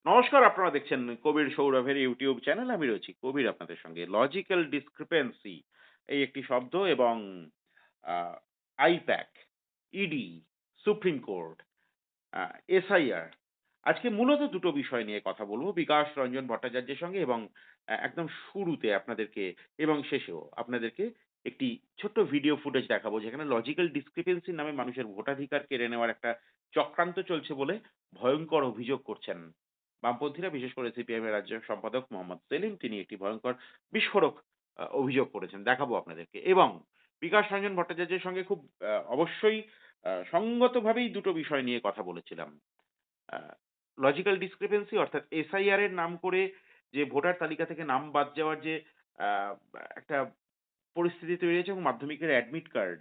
নমস্কার, আপনারা দেখছেন কবির সৌরভের ইউটিউব চ্যানেল। আমি রয়েছি কবির আপনাদের সঙ্গে। লজিক্যাল ডিসক্রিপেন্সি এই একটি শব্দ এবং আ আইপ্যাক, ইডি, সুপ্রিম কোর্ট, আ এসআইআর। আজকে মূলত দুটো বিষয় নিয়ে কথা বলব। বিকাশ রঞ্জন ভট্টাচার্যের সঙ্গে এবং একদম শুরুতে আপনাদেরকে এবং শেষেও আপনাদেরকে একটি ছোট্ট ভিডিও ফুটেজ দেখাবো যেখানে লজিক্যাল ডিসক্রিপেন্সি নামে মানুষের ভোটাধিকার কেড়ে নেওয়ার একটা চক্রান্ত চলছে বলে ভয়ংকর অভিযোগ করছেন বামপন্থীরা, বিশেষ করে সিপিআইএম এর রাজ্য সম্পাদক মোহাম্মদ সেলিম। তিনি একটি ভয়ংকর বিস্ফোরক অভিযোগ করেছেন। দেখাবো আপনাদেরকে এবং বিকাশ রঞ্জন ভট্টাচার্যের সঙ্গে খুব অবশ্যই সঙ্গতভাবেই দুটো বিষয় নিয়ে কথা বলেছিলাম। আ লজিক্যাল ডিসক্রিপেন্সি অর্থাৎ এসআইআর এর নাম করে যে ভোটার তালিকা থেকে নাম বাদ যাওয়ার যে আ একটা পরিস্থিতি তৈরি হয়েছে এবং মাধ্যমিকের অ্যাডমিট কার্ড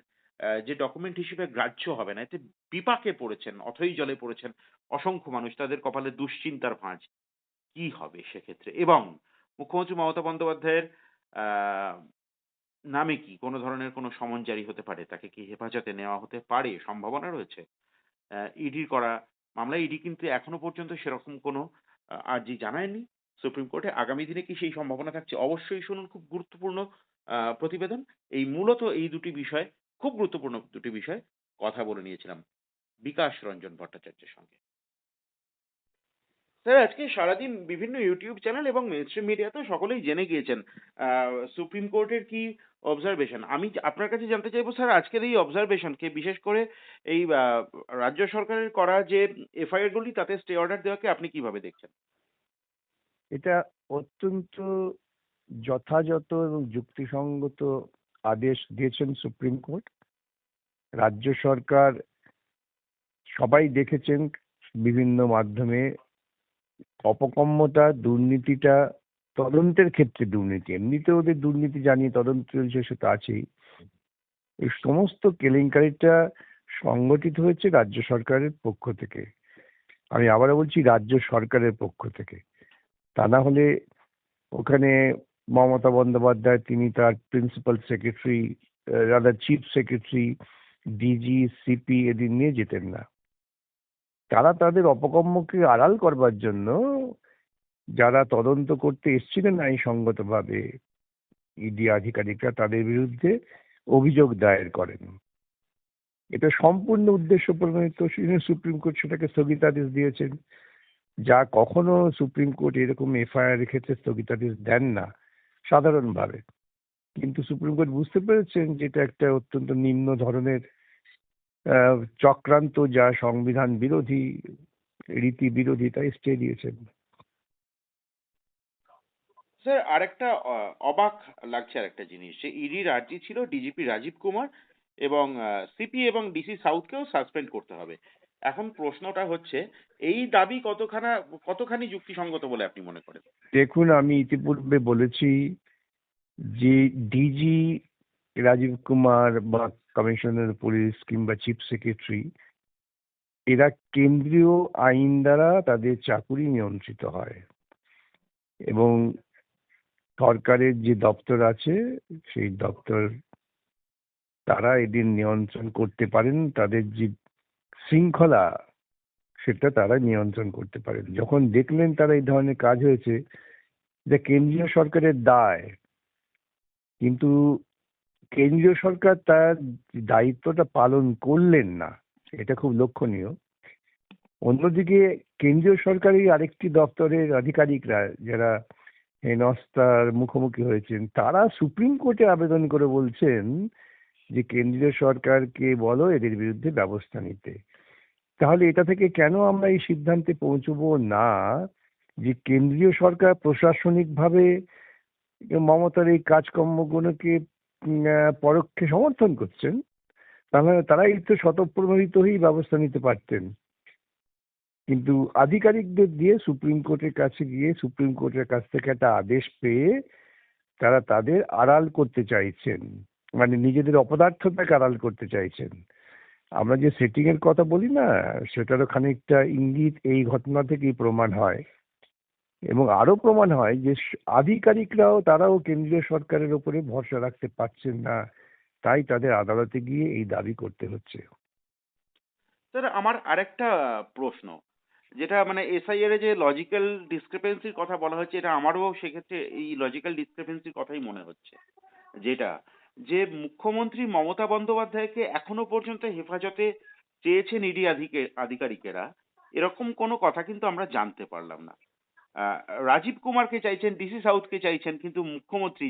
যে ডকুমেন্ট হিসেবে গ্রাহ্য হবে না, এতে বিপাকে পড়েছেন, অথৈ জলে পড়েছেন অসংখ্য মানুষ। তাদের কপালে দুশ্চিন্তার ভাঁজ। কি হবে সেক্ষেত্রে? এবং মুখ্যমন্ত্রী মমতা বন্দ্যোপাধ্যায়ের আ নামে কি কোন ধরনের কোন সমন জারি হতে পারে? তাকে কি হেফাজতে নেওয়া হতে পারে? সম্ভাবনা রয়েছে? ইডির করা মামলায় ইডি কিন্তু এখনো পর্যন্ত সেরকম কোনো আর্জি জানায়নি সুপ্রিম কোর্টে। আগামী দিনে কি সেই সম্ভাবনা থাকছে? অবশ্যই শুনুন, খুব গুরুত্বপূর্ণ প্রতিবেদন। এই মূলত এই দুটি বিষয়, খুব গুরুত্বপূর্ণ দুটি বিষয় কথা বলে নিয়েছিলাম বিকাশ রঞ্জন ভট্টাচার্যের সঙ্গে। স্যার, আজকে সারাদিন বিভিন্ন ইউটিউব চ্যানেল এবং মেইনস্ট্রিম মিডিয়াতেও সকলেই জেনে গিয়েছেন আ সুপ্রিম কোর্টের কি অবজারভেশন। আমি আপনার কাছে জানতে চাইবো স্যার, আজকের এই অবজারভেশন কে বিশেষ করে এই রাজ্য সরকারের করা যে এফআইআর গুলি তাতে স্টে অর্ডার দেওয়াকে আপনি কিভাবে দেখছেন? এটা অত্যন্ত যথাযথ এবং যুক্তিসঙ্গত আদেশ দিয়েছেন সুপ্রিম কোর্ট। রাজ্য সরকার সবাই দেখেছেন বিভিন্ন মাধ্যমে অপকম্মতা, দুর্নীতিটা, তদন্তের ক্ষেত্রে দুর্নীতি, এমনিতে ওদের দুর্নীতি জানিয়ে তদন্ত চলছে, সে তো আছেই। এই সমস্ত কেলেঙ্কারিটা সংগঠিত হয়েছে রাজ্য সরকারের পক্ষ থেকে। আমি আবারও বলছি, রাজ্য সরকারের পক্ষ থেকে। তা না হলে ওখানে মমতা বন্দ্যোপাধ্যায়, তিনি তার principal secretary, rather chief secretary, DG, CP এদের নিয়ে যেতেন না। তারা তাদের অপকর্মকে আড়াল করবার জন্য যারা তদন্ত করতে এসেছিলেন আইনসঙ্গতভাবে, ইডি আধিকারিকরা তাদের বিরুদ্ধে অভিযোগ দায়ের করেন। এটা সম্পূর্ণ উদ্দেশ্য প্রণোদিত। সুপ্রিম কোর্ট সেটাকে স্থগিতাদেশ দিয়েছেন, যা কখনো সুপ্রিম কোর্ট এরকম এফআইআর এর ক্ষেত্রে স্থগিতাদেশ দেন না সাধারণভাবে। কিন্তু সুপ্রিম কোর্ট বুঝতে পেরেছেন যে এটা একটা অত্যন্ত নিম্ন ধরনের চক্রান্ত, যা সংবিধান বিরোধী, রীতি বিরোধী, তাই স্টে দিয়েছেন। স্যার, আরেকটা অবাক লাগছে আরেকটা জিনিস যে ইডির আর্জি ছিল ডিজিপি রাজীব কুমার এবং সিপি এবং ডিসি সাউথকেও সাসপেন্ড করতে হবে। এখন প্রশ্নটা হচ্ছে, এই দাবি কতখানি যুক্তিসঙ্গত বলে আপনি মনে করেন? দেখুন, আমি ইতিপূর্বে বলেছি যে ডিজি রাজীব কুমার বা কমিশনার পুলিশ কিংবা চিফ সেক্রেটারি, এরা কেন্দ্রীয় আইন দ্বারা তাদের চাকুরি নিয়ন্ত্রিত হয় এবং সরকারের যে দপ্তর আছে সেই দপ্তর, তারা এদের নিয়ন্ত্রণ করতে পারেন। তাদের যে শৃঙ্খলা, সেটা তারা নিয়ন্ত্রণ করতে পারেন। যখন দেখলেন তারা এই ধরনের কাজ হয়েছে, যে কেন্দ্রীয় সরকারের দায়, কিন্তু কেন্দ্রীয় সরকার তার দায়িত্বটা পালন করলেন না, এটা খুব লক্ষণীয়। অন্যদিকে কেন্দ্রীয় সরকারি আরেকটি দপ্তরের আধিকারিকরা যারা হেনস্থার মুখোমুখি হয়েছেন, তারা সুপ্রিম কোর্টে আবেদন করে বলছেন যে কেন্দ্রীয় সরকারকে বলো এদের বিরুদ্ধে ব্যবস্থা নিতে। তাহলে এটা থেকে কেন আমরা এই সিদ্ধান্তে পৌঁছবো না যে কেন্দ্রীয় সরকার প্রশাসনিকভাবে মমতার এই কাজকর্মগুলোকে পরোক্ষে সমর্থন করছেন? তাহলে তারাই তো স্বতঃপ্রণোদিত হয়েই ব্যবস্থা নিতে পারতেন। কিন্তু আধিকারিকদের দিয়ে সুপ্রিম কোর্টের কাছে গিয়ে সুপ্রিম কোর্টের কাছ থেকে একটা আদেশ পেয়ে তারা তাদের আড়াল করতে চাইছেন, মানে নিজেদের অপদার্থতাকে আড়াল করতে চাইছেন। আমরা যে সেটিং এর কথা বলি না, সেটারও খানিকটা ইঙ্গিত এই ঘটনা থেকেই প্রমাণ হয়। এবং আরো প্রমাণ হয় যে আধিকারিকরাও, তারাও কেন্দ্রীয় সরকারের উপরে ভরসা রাখতে পারছেন না, তাই তাদের আদালতে গিয়ে এই দাবি করতে হচ্ছে। স্যার, আমার আরেকটা প্রশ্ন। যেটা মানে এসআইআর এ যে লজিক্যাল ডিসক্রিপেন্সির কথা বলা হচ্ছে, এটা আমারও সেক্ষেত্রে এই লজিক্যাল ডিসক্রিপেন্সির কথাই মনে হচ্ছে। যেটা, যে মুখ্যমন্ত্রী মমতা বন্দ্যোপাধ্যায়কে এখনো পর্যন্ত হেফাজতে চেয়েছেন ইডি আধিকারিকেরা, এরকম কোনো কথা কিন্তু আমরা জানতে পারলাম না। আ রাজীব কুমারকে চাইছেন, ডিসি সাউথকে চাইছেন, কিন্তু মুখ্যমন্ত্রী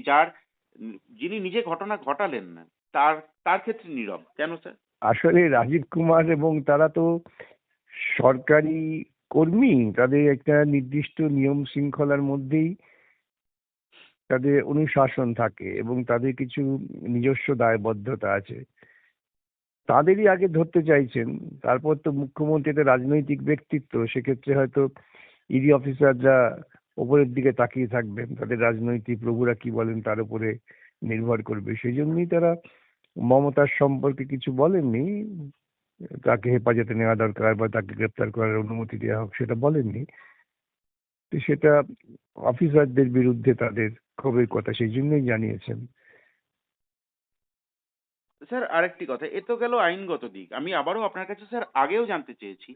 যিনি নিজে ঘটনা ঘটালেন না, তার তার ক্ষেত্রে নীরব। কেন স্যার? আসলে রাজীব কুমার এবং তারা তো সরকারি কর্মী, তাদের একটা নির্দিষ্ট নিয়ম শৃঙ্খলার মধ্যেই তাদের অনুশাসন থাকে এবং তাদের কিছু নিজস্ব দায়বদ্ধতা আছে। তাদেরই আগে ধরতে চাইছেন, তারপর তো মুখ্যমন্ত্রী একটা রাজনৈতিক ব্যক্তিত্ব, সেক্ষেত্রে হয়তো ইডি অফিসাররা ওপরের দিকে তাকিয়ে থাকবেন, তাদের রাজনৈতিক প্রভুরা কি বলেন তার উপরে নির্ভর করবে। সেই জন্যই তারা মমতার সম্পর্কে কিছু বলেননি, তাকে হেফাজতে নেওয়া দরকার বা তাকে গ্রেপ্তার করার অনুমতি দেওয়া হোক সেটা বলেননি। তো সেটা অফিসারদের বিরুদ্ধে তাদের ক্ষোভের কথা, সেই জন্যই জানিয়েছেন। স্যার আরেকটি কথা, এ তো গেল আইনগত দিক। আমি আবারও আপনার কাছে স্যার আগেও জানতে চেয়েছি,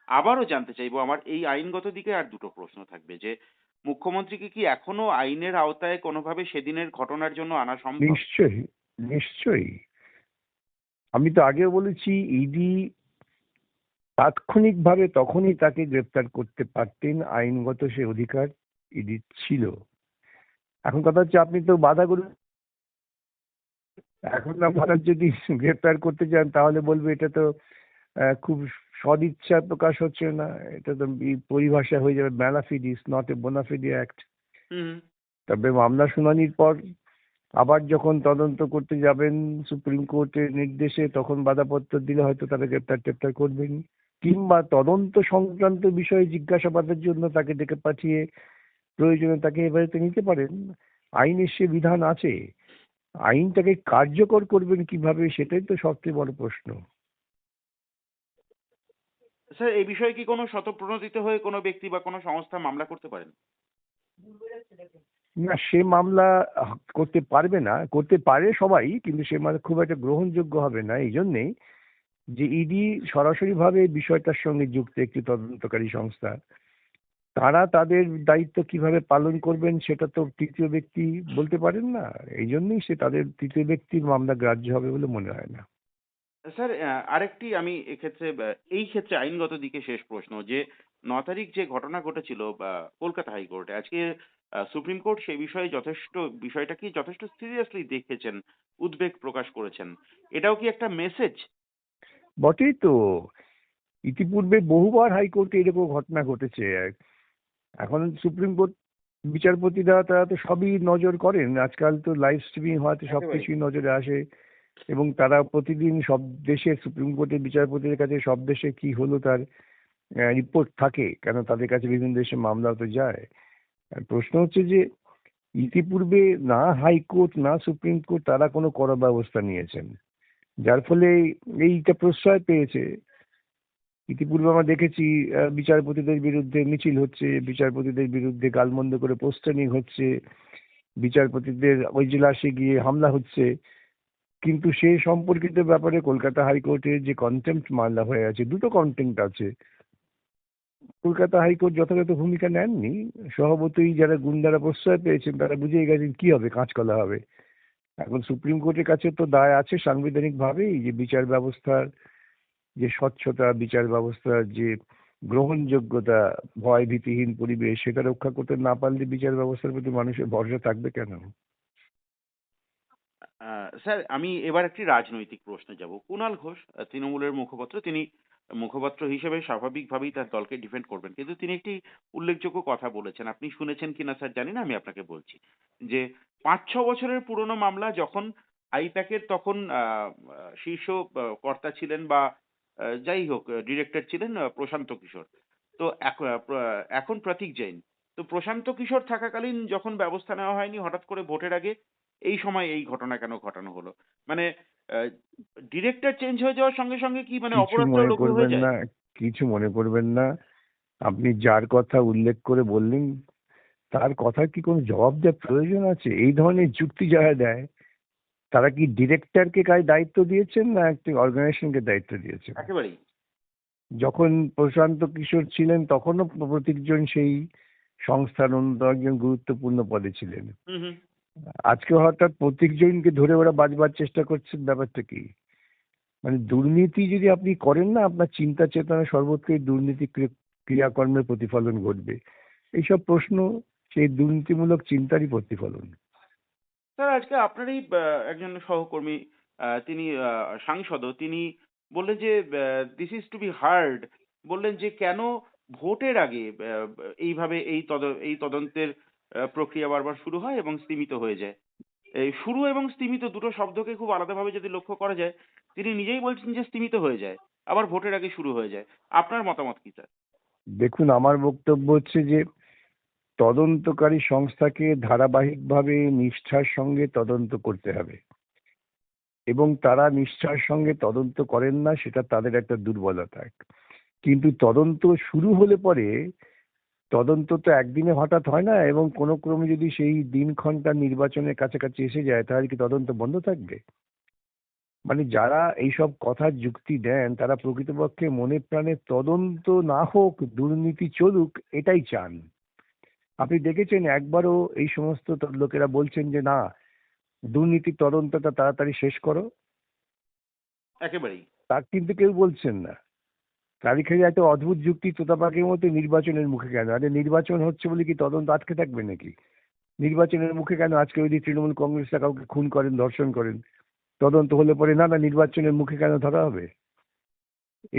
আবারও জানতে চাইবো। আমার এই আইনগত দিকে আর দুটো প্রশ্ন থাকবে যে, মুখ্যমন্ত্রীকে কি এখনো আইনের আওতায় কোনোভাবে সেদিনের ঘটনার জন্য আনা সম্ভব? নিশ্চয়ই, নিশ্চয়ই। আমি তো আগেও বলেছি, ইডি তাৎক্ষণিকভাবে তখনই তাকে গ্রেপ্তার করতে পারতেন, আইনগত সে অধিকার ইডির ছিল। এখন কথা হচ্ছে, আপনি তো বাধা করুন, এখন আপনারা যদি গ্রেপ্তার করতে চান তাহলে বলবে এটা তো খুব সদিচ্ছা প্রকাশ হচ্ছে না, এটা তো পরিভাষা হয়ে যাবে ম্যালাফিডিস, নট এ বোনাফিডি অ্যাক্ট। হুম। তবে মামলা শুনানির পর আবার যখন তদন্ত করতে যাবেন সুপ্রিম কোর্টের নির্দেশে, তখন বাধাপত্র দিলে হয়তো তারা গ্রেপ্তার টেপ্তার করবেন, কিংবা তদন্ত সংক্রান্ত বিষয়ে জিজ্ঞাসাবাদের জন্য তাকে ডেকে পাঠিয়ে প্রয়োজনে তাকে হেফাজতে নিতে পারেন। আইনের সে বিধান আছে, আইনটাকে কার্যকর করবেন কিভাবে সেটাই তো সবচেয়ে বড় প্রশ্ন। স্যার এই বিষয়ে কি কোনো স্বতঃপ্রণোদিত হয়ে কোনো ব্যক্তি বা কোনো সংস্থা মামলা করতে পারেন? না, সে মামলা করতে পারবে না, করতে পারে সবাই, কিন্তু সে মামলা খুব একটা গ্রহণযোগ্য হবে না। এই জন্যেই যে ইডি সরাসরি ভাবে বিষয়টার সঙ্গে যুক্ত একটি তদন্তকারী সংস্থা, তারা তাদের দায়িত্ব কিভাবে পালন করবেন সেটা তো তৃতীয় ব্যক্তি বলতে পারেন না। এই জন্যই সে তাদের তৃতীয় ব্যক্তির মামলা গ্রাহ্য হবে বলে মনে হয় না। স্যার আরেকটি আমি এক্ষেত্রে এই ক্ষেত্রে আইনগত দিকে শেষ প্রশ্ন যে ৯ তারিখ যে ঘটনা ঘটেছিল কলকাতা হাইকোর্টে, আজকে সুপ্রিম কোর্ট সেই বিষয়ে বিষয়টাকে যথেষ্ট সিরিয়াসলি দেখেছেন, উদ্বেগ প্রকাশ করেছেন। এটাও কি একটা মেসেজ? বটেই তো, ইতিপূর্বে বহুবার হাইকোর্টে এরকম ঘটনা ঘটেছে। এখন সুপ্রিম কোর্ট বিচারপতিরা তারা তো সবই নজর করেন, আজকাল তো লাইভ স্ট্রিমিং হওয়াতে একেবারেই। সবকিছুই নজরে আসে, এবং তারা প্রতিদিন সব দেশের সুপ্রিম কোর্টের বিচারপতিদের কাছে সব দেশে কি হলো তার রিপোর্ট থাকে, কেন তাদের কাছে বিভিন্ন দেশে মামলা তো যায়। আর প্রশ্ন হচ্ছে যে ইতিপূর্বে না হাইকোর্ট না সুপ্রিম কোর্ট তারা কোনো কড়া ব্যবস্থা নিয়েছেন, যার ফলে এইটা প্রশ্রয় পেয়েছে। ইতিপূর্বে আমরা দেখেছি বিচারপতিদের বিরুদ্ধে মিছিল হচ্ছে, বিচারপতিদের বিরুদ্ধে গালমন্দ করে পোস্টারিং হচ্ছে, বিচারপতিদের ওইজলাসে গিয়ে হামলা হচ্ছে, কিন্তু সে সম্পর্কিত ব্যাপারে কলকাতা হাইকোর্টের যে কন্টেম্প্ট মামলা হয়ে আছে, দুটো কন্টেম্প্ট আছে, কলকাতা হাইকোর্ট যথাযথ ভূমিকা নেননি। স্বভাবতই যারা গুন্ডারা প্রশ্রয় পেয়েছেন তারা বুঝেই গেছেন কি হবে, কাঁচকলা হবে। এখন সুপ্রিম কোর্টের কাছে তো দায় আছে সাংবিধানিক ভাবেই, যে বিচার ব্যবস্থার যে স্বচ্ছতা, বিচার ব্যবস্থার যে গ্রহণযোগ্যতা, ভয় ভীতিহীন পরিবেশ, সেটা রক্ষা করতে না পারলে বিচার ব্যবস্থার প্রতি মানুষের ভরসা থাকবে কেন? স্যার আমি এবার একটি রাজনৈতিক প্রশ্নে যাব। কুণাল ঘোষ তৃণমূলের মুখপাত্র। তিনি মুখপাত্র হিসেবে স্বাভাবিকভাবেই তার দলকে ডিফেন্ড করবেন। কিন্তু তিনি একটি উল্লেখযোগ্য কথা বলেছেন। আপনি শুনেছেন কিনা স্যার জানি না, আমি আপনাকে বলছি। যে ৫-৬ বছরের পুরনো মামলা, যখন আইপ্যাকের তখন শীর্ষ কর্তা ছিলেন বা যাই হোক ডিরেক্টর ছিলেন প্রশান্ত কিশোর। তো এখন প্রতীক জৈন। তো প্রশান্ত কিশোর থাকাকালীন যখন ব্যবস্থা নেওয়া হয়নি, হঠাৎ করে ভোটের আগে এই সময় এই ঘটনা কেন ঘটানো হলো? মানে আ ডিরেক্টর চেঞ্জ হয়ে যাওয়ার সঙ্গে, সঙ্গে কি মানে কিছু মনে অপরাধটাও লঘু করবেন হয়ে যায়? না, কিছু মনে করবেন না। আপনি যার কথা উল্লেখ করে বললেন তার কথার কি কোনো জবাব দেওয়ার প্রয়োজন আছে? এই ধরনের যুক্তি যারা দেয় তারা কি ডিরেক্টরকে কাজ দায়িত্ব দিয়েছেন না একটি অর্গানাইজেশনকে দায়িত্ব দিয়েছেন? একেবারেই। যখন প্রশান্ত কিশোর ছিলেন তখনও প্রতীকজন সেই সংস্থার অন্যতম একজন গুরুত্বপূর্ণ পদে ছিলেন। হুম, হুম। আজকে হঠাৎ প্রতীকজনকে ধরে ওরা বাজবার চেষ্টা করছে, ব্যাপারটা কি? মানে দুর্নীতি যদি আপনি করেন না, আপনার চিন্তা চেতনা সর্বত্রই দুর্নীতি ক্রিয়াকর্মের প্রতিফলন ঘটবে। এইসব প্রশ্ন সেই দুর্নীতিমূলক চিন্তারই প্রতিফলন। স্যার আজকে আপনারই একজন সহকর্মী তিনি সাংসদও তিনি বললেন যে this is to be hard বললেন যে কেন ভোটের আগে এইভাবে এই তদন্তের প্রক্রিয়া বারবার শুরু হয় এবং স্তীমিত হয়ে যায়। এই শুরু এবং স্তীমিত দুটো শব্দকে খুব আলাদাভাবে যদি লক্ষ্য করা যায়, তিনি নিজেই বলছেন যে স্তীমিত হয়ে যায়। আবার ভোটের আগে শুরু হয়ে যায়। আপনার মতামত কি স্যার? দেখুন, আমার বক্তব্য হচ্ছে যে তদন্তকারী সংস্থাকে ধারাবাহিকভাবে নিষ্ঠার সঙ্গে তদন্ত করতে হবে, এবং তারা নিষ্ঠার সঙ্গে তদন্ত করেন না, সেটা তাদের একটা দুর্বলতা। কিন্তু তদন্ত শুরু হলে পরে তদন্ত তো একদিনে হঠাৎ হয় না, এবং কোনো ক্রমে যদি সেই দিনক্ষণটা নির্বাচনের কাছাকাছি এসে যায় তাহলে কি তদন্ত বন্ধ থাকবে? মানে যারা এইসব কথার যুক্তি দেন তারা প্রকৃতপক্ষে মনে প্রাণে তদন্ত না হোক, দুর্নীতি চলুক, এটাই চান। আপনি দেখেছেন একবারও এই সমস্ত লোকেরা বলছেন যে না, দুর্নীতির তদন্তটা তাড়াতাড়ি শেষ করো? একেবারেই। তা কিন্তু কেউ বলছেন না। তারিখের একটা অদ্ভুত যুক্তি তোতাপাকির মতো, নির্বাচনের মুখে কেন? আরে নির্বাচন হচ্ছে বলে কি তদন্ত আটকে থাকবে নাকি? নির্বাচনের মুখে কেন? আজকে যদি তৃণমূল কংগ্রেসরা কাউকে খুন করেন, ধর্ষণ করেন, তদন্ত হলে পরে না না নির্বাচনের মুখে কেন ধরা হবে?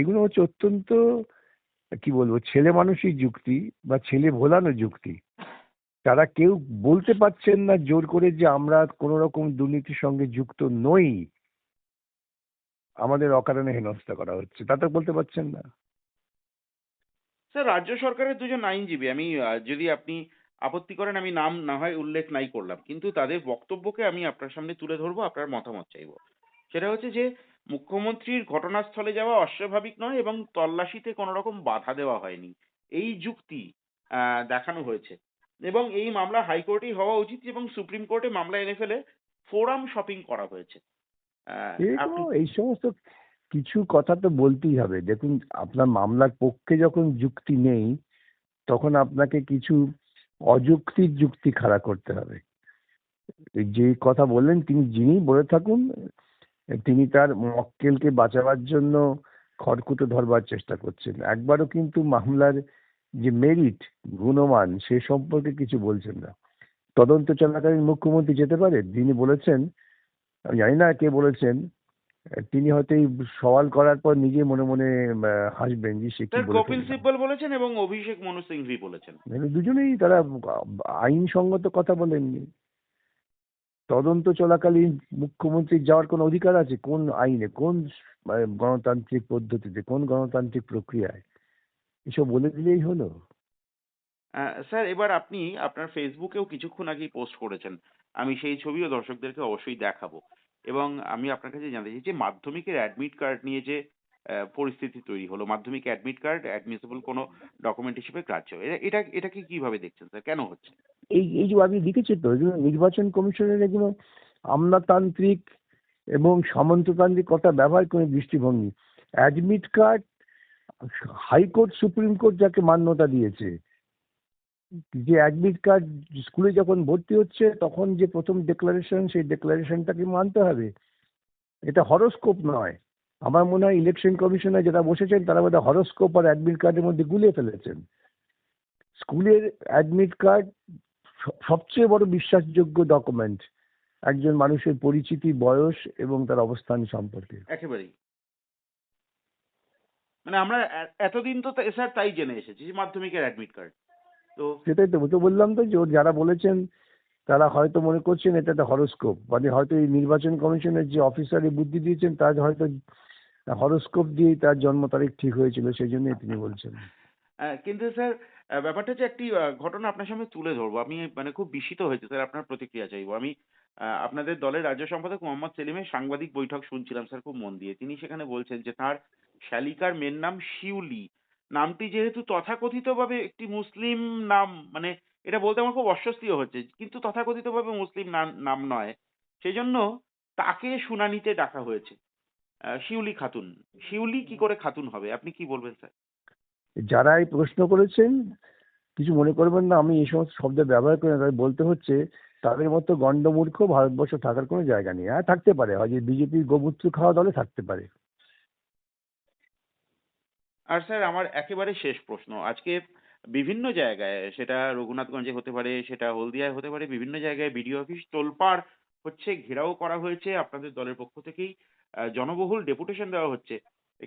এগুলো হচ্ছে অত্যন্ত, কি বলবো, ছেলে মানুষই যুক্তি বা ছেলে ভোলানো যুক্তি। তারা কেউ বলতে পারছেন না জোর করে যে আমরা কোন রকম দুর্নীতির সঙ্গে যুক্ত নই, আমাদের অকারণে হেনস্থা করা হচ্ছে, তা তো বলতে পারছেন না। স্যার রাজ্য সরকারের দুজন আইনজীবী আমি যদি আপনি আপত্তি করেন আমি নাম না হয় উল্লেখ নাই করলাম। কিন্তু তাদের বক্তব্যকে আমি আপনার সামনে তুলে ধরবো, আপনার মতামত চাইবো। সেটা হচ্ছে যে মুখ্যমন্ত্রীর ঘটনাস্থলে যাওয়া অস্বাভাবিক নয় এবং তল্লাশিতে কোনো রকম বাধা দেওয়া হয়নি। এই যুক্তি দেখানো হয়েছে। এবং এই মামলা হাইকোর্টেই হওয়া উচিত এবং সুপ্রিম কোর্টে মামলা এনে ফেলে ফোরাম শপিং করা হয়েছে। আ এগুলো আপনি এই সমস্ত কিছু কথা তো বলতেই হবে। দেখুন, আপনার মামলার পক্ষে যখন যুক্তি নেই তখন আপনাকে কিছু অযৌক্তিক যুক্তি খাড়া করতে হবে। এই যে কথা বললেন, যিনি বলে থাকুন, তিনি তার মক্কেলকে বাঁচাবার জন্য খড়কুটো ধরবার চেষ্টা করছেন। একবারও কিন্তু মামলার যে মেরিট, গুণমান, সে সম্পর্কে কিছু বলছেন না। তদন্ত চলাকালীন মুখ্যমন্ত্রী যেতে পারেন, তিনি বলেছেন, আমি জানি না কে বলেছেন, তিনি হয়তো এই সওয়াল করার পর নিজে মনে মনে হাসবেন যে সে কি স্যার বলে কপিল ফেললাম। সিব্বল বলেছেন এবং অভিষেক মনু সিংভি বলেছেন। মানে দুজনেই তারা আইনসঙ্গত কথা বলেননি। তদন্ত চলাকালীন মুখ্যমন্ত্রীর যাওয়ার কোনো অধিকার আছে? কোন আইনে, কোন গণতান্ত্রিক পদ্ধতিতে, কোন গণতান্ত্রিক প্রক্রিয়ায়? এসব বলে দিলেই হলো? স্যার এবার আপনি আপনার ফেসবুকেও কিছুক্ষণ আগেই পোস্ট করেছেন। আমি সেই ছবিও দর্শকদেরকে অবশ্যই দেখাবো। এবং আমি আপনার কাছে জানতে চাই যে মাধ্যমিকের অ্যাডমিট কার্ড নিয়ে যে পরিস্থিতি তৈরি হলো, মাধ্যমিক অ্যাডমিট কার্ড অ্যাডমিসিবল কোনো ডকুমেন্ট হিসেবে গ্রাহ্য। এটাকে কিভাবে দেখছেন স্যার? কেন হচ্ছে? এই এই যে আপনি লিখেছেন তো, এগুলো নির্বাচন কমিশনের এগুলো আমলাতান্ত্রিক এবং সামন্ততান্ত্রিক কথা ব্যবহার করে দৃষ্টিভঙ্গি। Admit card high court supreme court যাকে মান্যতা দিয়েছে, যে অ্যাডমিট কার্ড স্কুলে যখন ভর্তি হচ্ছে তখন যে প্রথম ডিক্লারেশন, সেই ডিক্লারেশনটাকে মানতে হবে। এটা হরোস্কোপ নয়। আমার মনে হয় ইলেকশন কমিশনার যারা বসেছেন তারা বোধহয় হরোস্কোপ আর অ্যাডমিট কার্ডের মধ্যে গুলিয়ে ফেলেছেন। স্কুলের অ্যাডমিট কার্ড সবচেয়ে বড় বিশ্বাসযোগ্য ডকুমেন্ট একজন মানুষের পরিচিতি, বয়স এবং তার অবস্থান সম্পর্কে। একেবারেই। মানে আমরা এতদিন তো স্যার তাই জেনে এসেছি যে মাধ্যমিকের অ্যাডমিট কার্ড। তো সেটাই তো বললাম তো যে ওর যারা বলেছেন তারা হয়তো মনে করছেন এটা একটা হরোস্কোপ, মানে হয়তো এই নির্বাচন কমিশনের যে অফিসার এই বুদ্ধি দিয়েছেন তার হয়তো হরোস্কোপ দিয়েই তার জন্ম তারিখ ঠিক হয়েছিল, সেই জন্যই তিনি বলছেন। কিন্তু স্যার ব্যাপারটা হচ্ছে একটি ঘটনা আপনার সামনে তুলে ধরবো। আমি মানে খুব বিস্মিত হয়েছি স্যার, আপনার প্রতিক্রিয়া চাইবো। আমি আপনাদের দলের রাজ্য সম্পাদক মোহাম্মদ সেলিমের সাংবাদিক বৈঠক শুনছিলাম স্যার খুব মন দিয়ে। তিনি সেখানে বলছেন যে তাঁর শ্যালিকার মেয়ের নাম শিউলি। নামটি যেহেতু তথাকথিতভাবে একটি মুসলিম নাম, মানে এটা বলতে আমার খুব অস্বস্তিও হচ্ছে। কিন্তু তথাকথিতভাবে মুসলিম নাম নয়। সেজন্য তাকে শুনানিতে ডাকা হয়েছে। শিউলি খাতুন। শিউলি কি করে খাতুন হবে? আপনি কি বলবেন স্যার? যারা এই প্রশ্ন করেছেন কিছু মনে করবেন না, আমি এই সমস্ত শব্দ ব্যবহার করি না, তাই বলতে হচ্ছে তাদের মতো গণ্ডমূর্খ ভারতবর্ষ থাকার কোনো জায়গা নেই। হ্যাঁ, থাকতে পারে, হয় যে বিজেপির গোমূত্র খাওয়া দলে থাকতে পারে। আর স্যার আমার একেবারে শেষ প্রশ্ন। আজকে বিভিন্ন জায়গায় সেটা রঘুনাথগঞ্জে হতে পারে, সেটা হলদিয়ায় হতে পারে, বিভিন্ন জায়গায় বিডিও অফিস তোলপাড় হচ্ছে, ঘেরাও করা হয়েছে আপনাদের দলের পক্ষ থেকেই জনবহুল ডেপুটেশন দেওয়া হচ্ছে।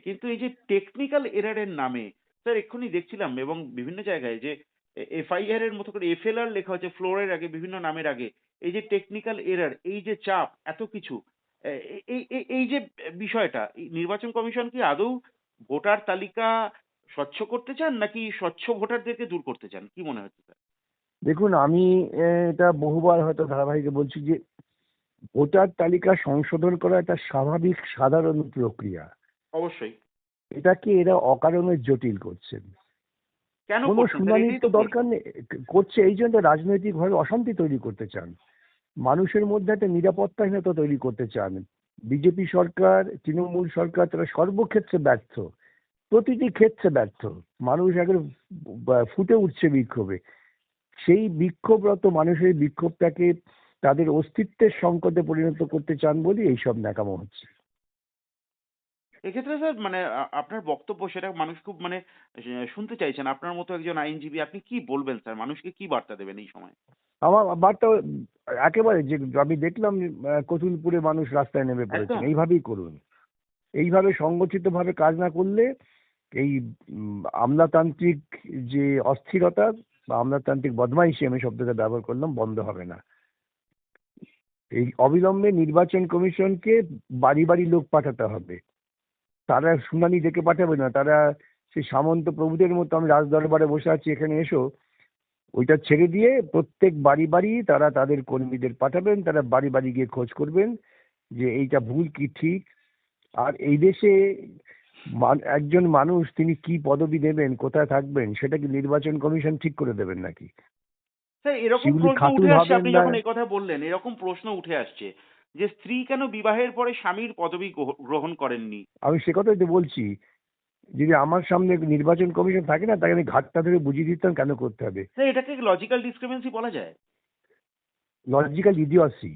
কিন্তু এই যে টেকনিক্যাল এরর এর নামে স্যার এক্ষুনি দেখছিলাম এবং বিভিন্ন জায়গায় যে এফআইআর এর মতো করে এফএলআর লেখা হচ্ছে ফ্লোরের আগে বিভিন্ন নামের আগে। এই যে টেকনিক্যাল এরর, এই যে চাপ, এত কিছু এই যে বিষয়টা এই নির্বাচন কমিশন কি আদৌ ভোটার তালিকা স্বচ্ছ করতে চান নাকি স্বচ্ছ ভোটারদেরকে দূর করতে চান? কি মনে হচ্ছে স্যার? দেখুন, আমি এটা বহুবার হয়তো ধারাবাহিকে বলছি যে ভোটার তালিকা সংশোধন করা একটা স্বাভাবিক সাধারণ প্রক্রিয়া। অবশ্যই। এটাকে এরা অকারণে জটিল করছেন। কেন কোনো করছেন স্যার? শুনানির এটাই তো তো প্রশ্ন। দরকার নেই। করছে এই জন্য রাজনৈতিকভাবে অশান্তি তৈরি করতে চান, মানুষের মধ্যে একটা নিরাপত্তাহীনতা তৈরি করতে চান। বিজেপি সরকার, তৃণমূল সরকার, তারা সর্বক্ষেত্রে ব্যর্থ, প্রতিটি ক্ষেত্রে ব্যর্থ। মানুষ এখন ফুটে উঠছে বিক্ষোভে। সেই বিক্ষোভরত মানুষের বিক্ষোভটাকে তাদের অস্তিত্বের সংকটে পরিণত করতে চান বলে এইসব ন্যাকামো হচ্ছে। এক্ষেত্রে স্যার মানে আপনার বক্তব্য সেটা মানুষ খুব মানে শুনতে চাইছেন। আপনার মতো একজন আইনজীবী আপনি কি বলবেন স্যার? মানুষকে কি বার্তা দেবেন এই সময়? আমার বার্তা একেবারে যে আমি দেখলাম কতুলপুরে মানুষ রাস্তায় নেমে পড়েছেন, একদম। এইভাবেই করুন। এইভাবে সংগঠিতভাবে কাজ না করলে এই আমলাতান্ত্রিক যে অস্থিরতা বা আমলাতান্ত্রিক বদমাইশি, আমি শব্দটা ব্যবহার করলাম, বন্ধ হবে না। এই অবিলম্বে নির্বাচন কমিশনকে বাড়ি বাড়ি লোক পাঠাতে হবে। তারা শুনানি ডেকে পাঠাবে না, তারা সেই সামন্ত প্রভুদের মতো আমি রাজ দরবারে বসে আছি এখানে এসো, ওইটা ছেড়ে দিয়ে প্রত্যেক বাড়ি বাড়ি তারা তাদের কর্মীদের পাঠাবেন, তারা বাড়ি বাড়ি গিয়ে খোঁজ করবেন যে এইটা ভুল কি ঠিক। আর এই দেশে একজন মানুষ তিনি কি পদবি দেবেন, কোথায় থাকবেন, সেটা কি নির্বাচন কমিশন ঠিক করে দেবেন নাকি? স্যার এরকম শিউলি প্রশ্ন খাতুন উঠে আসছে হবেন আপনি না। যখন এই কথা বললেন, এরকম প্রশ্ন উঠে আসছে যে স্ত্রী কেন বিবাহের পরে স্বামীর পদবি গ্রহণ করেননি? আমি সে কথাই তো বলছি, যদি আমার সামনে নির্বাচন কমিশন থাকে না, তাকে আমি ঘাটটা ধরে বুঝিয়ে দিতাম কেন করতে হবে। স্যার এটাকে লজিক্যাল ডিসক্রিমিনেন্সি বলা যায়? Logical idiocy.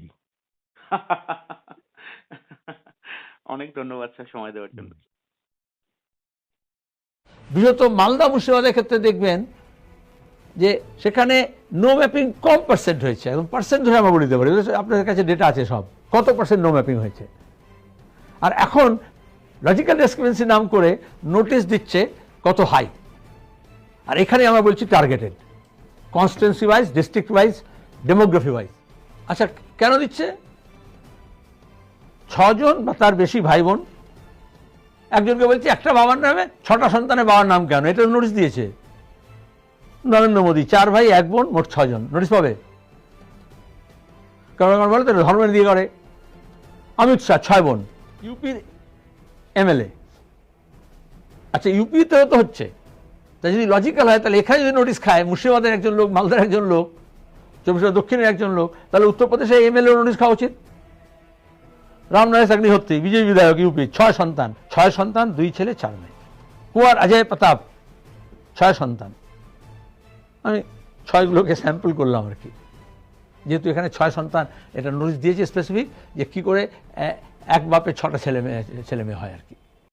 অনেক ধন্যবাদ স্যার সময় দেওয়ার জন্য। বৃহত্তর মালদা মুর্শিদাবাদের ক্ষেত্রে দেখবেন যে সেখানে নো ম্যাপিং কম পার্সেন্ট হয়েছে, এবং পার্সেন্ট ধরে আমরা বলতে পারি, আপনাদের কাছে ডেটা আছে সব, কত পার্সেন্ট নো ম্যাপিং হয়েছে। আর এখন লজিক্যাল ডিসক্রিমিনেন্সি নাম করে নোটিশ দিচ্ছে কত হাই। আর এখানে আমরা বলছি targeted, constituency wise, district wise, demography wise. আচ্ছা, কেন দিচ্ছে? 6 জন বা তার বেশি ভাই বোন, একজনকে বলছি একটা বাবার নামে 6টা সন্তানের বাবার নাম কেন, এটা নোটিশ দিয়েছে নরেন্দ্র মোদী। 4 ভাই 1 বোন, মোট 6 জন নোটিশ পাবে। কারণ বলে তো ধর্মের দিয়ে করে। অমিত শাহ 6 বোন, ইউপির এমএলএ। আচ্ছা, ইউপিতেও তো হচ্ছে, তা যদি লজিক্যাল হয় তাহলে এখানে যদি নোটিশ খায় মুর্শিদাবাদের একজন লোক, মালদার একজন লোক, 24 দক্ষিণের একজন লোক, তাহলে উত্তরপ্রদেশে এমএলএ নোটিশ খাওয়া উচিত। রামনারায়ণ অগ্নিহোত্রী, বিজেপি বিধায়ক, ইউপি, 6 সন্তান, 6 সন্তান, 2 ছেলে 4 মেয়ে। কুমার অজয় প্রতাপ, 6 সন্তান। আমি 6গুলোকে স্যাম্পল করলাম আর কি, যেহেতু এখানে 6 সন্তান, এটা নোটিশ দিয়েছে স্পেসিফিক যে কী করে এক বাপের 6টা ছেলে মেয়ে হয় আর কি।